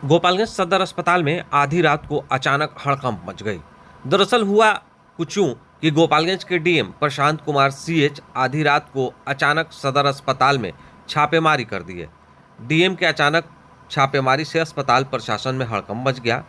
गोपालगंज सदर अस्पताल में आधी रात को अचानक हड़कंप मच गई। दरअसल हुआ कुछ यूं कि गोपालगंज के डीएम प्रशांत कुमार सीएच आधी रात को अचानक सदर अस्पताल में छापेमारी कर दिए। डीएम के अचानक छापेमारी से अस्पताल प्रशासन में हड़कंप मच गया।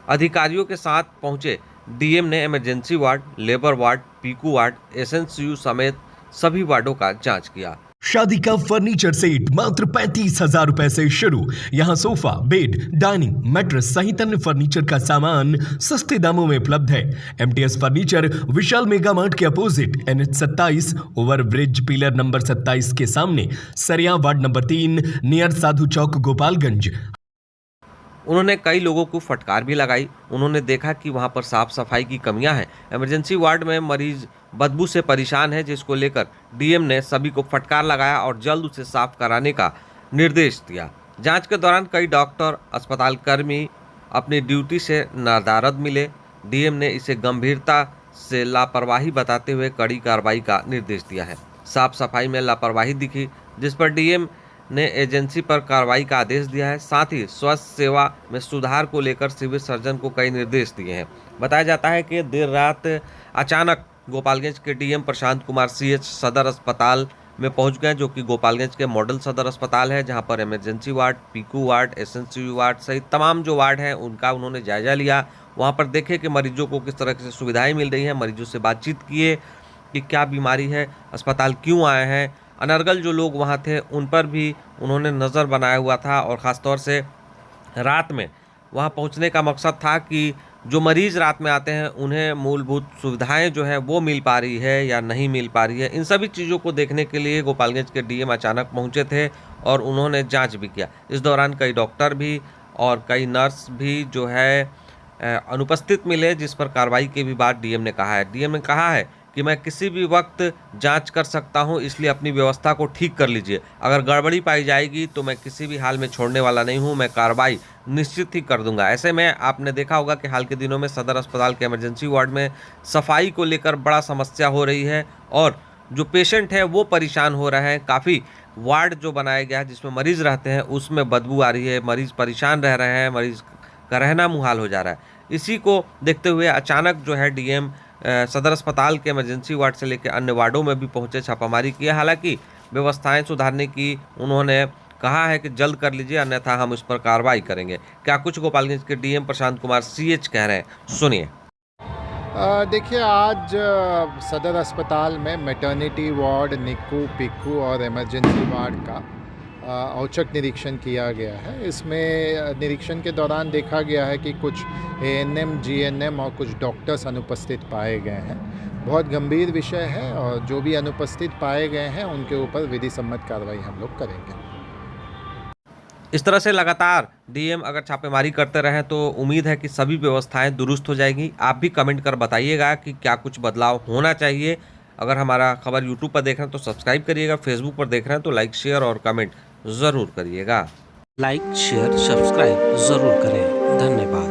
अधिकारियों के साथ पहुंचे डीएम ने emergency ward, labour ward, Piku ward, SNCU समेत सभी वार्डों का जांच किया। शादी का फर्नीचर सेट मात्र 35,000 रुपए से शुरू। यहाँ सोफा, बेड, डाइनिंग, मैट्रेस सहित अन्य फर्नीचर का सामान सस्ते दामों में उपलब्ध है। एमटीएस फर्नीचर विशाल मेगा मार्ट के opposite NH 27 over bridge pillar number 27 के सामने, सरिया वार्ड नंबर 3 नियर साधु चौक, गोपालगंज। उन्होंने कई लोगों को फटकार भी लगाई। उन्होंने देखा कि वहां पर साफ सफाई की कमियां हैं। इमरजेंसी वार्ड में मरीज बदबू से परेशान है, जिसको लेकर डीएम ने सभी को फटकार लगाया और जल्द उसे साफ कराने का निर्देश दिया। जांच के दौरान कई डॉक्टर, अस्पताल कर्मी अपनी ड्यूटी से नादारद मिले। डीएम ने इसे गंभीरता से लापरवाही बताते हुए कड़ी कार्रवाई का निर्देश दिया है। साफ सफाई में लापरवाही दिखी, जिस पर डीएम ने एजेंसी पर कार्रवाई का आदेश दिया है। साथ ही स्वास्थ्य सेवा में सुधार को लेकर सिविल सर्जन को कई निर्देश दिए हैं। बताया जाता है कि देर रात अचानक गोपालगंज के डीएम प्रशांत कुमार सीएच सदर अस्पताल में पहुंच गए, जो कि गोपालगंज के मॉडल सदर अस्पताल है, जहां पर emergency ward, Piku ward, SNCU ward सहित तमाम जो वार्ड हैं उनका उन्होंने जायजा लिया। वहां पर देखे कि मरीजों को किस तरह से सुविधाएं मिल रही हैं। मरीजों से बातचीत किए कि क्या बीमारी है, अस्पताल क्यों आए हैं। अनर्गल जो लोग वहाँ थे उन पर भी उन्होंने नज़र बनाया हुआ था और ख़ासतौर से रात में वहाँ पहुँचने का मकसद था कि जो मरीज़ रात में आते हैं उन्हें मूलभूत सुविधाएं जो है वो मिल पा रही है या नहीं मिल पा रही है। इन सभी चीज़ों को देखने के लिए गोपालगंज के डीएम अचानक पहुँचे थे और उन्होंने जाँच भी किया। इस दौरान कई डॉक्टर भी और कई नर्स भी जो है अनुपस्थित मिले, जिस पर कार्रवाई के भी बाद डीएम ने कहा है कि मैं किसी भी वक्त जांच कर सकता हूं, इसलिए अपनी व्यवस्था को ठीक कर लीजिए। अगर गड़बड़ी पाई जाएगी तो मैं किसी भी हाल में छोड़ने वाला नहीं हूं, मैं कार्रवाई निश्चित ही कर दूंगा। ऐसे में आपने देखा होगा कि हाल के दिनों में सदर अस्पताल के इमरजेंसी वार्ड में सफाई को लेकर बड़ा समस्या हो रही है और जो पेशेंट है वो परेशान हो रहे हैं। काफ़ी वार्ड जो बनाया गया है जिसमें मरीज़ रहते हैं उसमें बदबू आ रही है, मरीज़ परेशान रह रहे हैं, मरीज़ का रहना मुहाल हो जा रहा है। इसी को देखते हुए अचानक जो है डीएम सदर अस्पताल के इमरजेंसी वार्ड से लेकर अन्य वार्डों में भी पहुंचे, छापामारी की। हालांकि व्यवस्थाएं सुधारने की उन्होंने कहा है कि जल्द कर लीजिए, अन्यथा हम इस पर कार्रवाई करेंगे। क्या कुछ गोपालगंज के डीएम प्रशांत कुमार सीएच कह रहे हैं, सुनिए। देखिए, आज सदर अस्पताल में मैटरनिटी वार्ड, निक्कू, पिक्कू और इमरजेंसी वार्ड का औचक निरीक्षण किया गया है। इसमें निरीक्षण के दौरान देखा गया है कि कुछ एएनएम, जीएनएम और कुछ डॉक्टर्स अनुपस्थित पाए गए हैं। बहुत गंभीर विषय है और जो भी अनुपस्थित पाए गए हैं उनके ऊपर विधि सम्मत कार्रवाई हम लोग करेंगे। इस तरह से लगातार डीएम अगर छापेमारी करते रहें तो उम्मीद है कि सभी व्यवस्थाएं दुरुस्त हो जाएगी। आप भी कमेंट कर बताइएगा कि क्या कुछ बदलाव होना चाहिए। अगर हमारा खबर यूट्यूब पर देख रहे हैं तो सब्सक्राइब करिएगा, फेसबुक पर देख रहे हैं तो लाइक, शेयर और कमेंट ज़रूर करिएगा। लाइक, शेयर, सब्सक्राइब ज़रूर करें। धन्यवाद।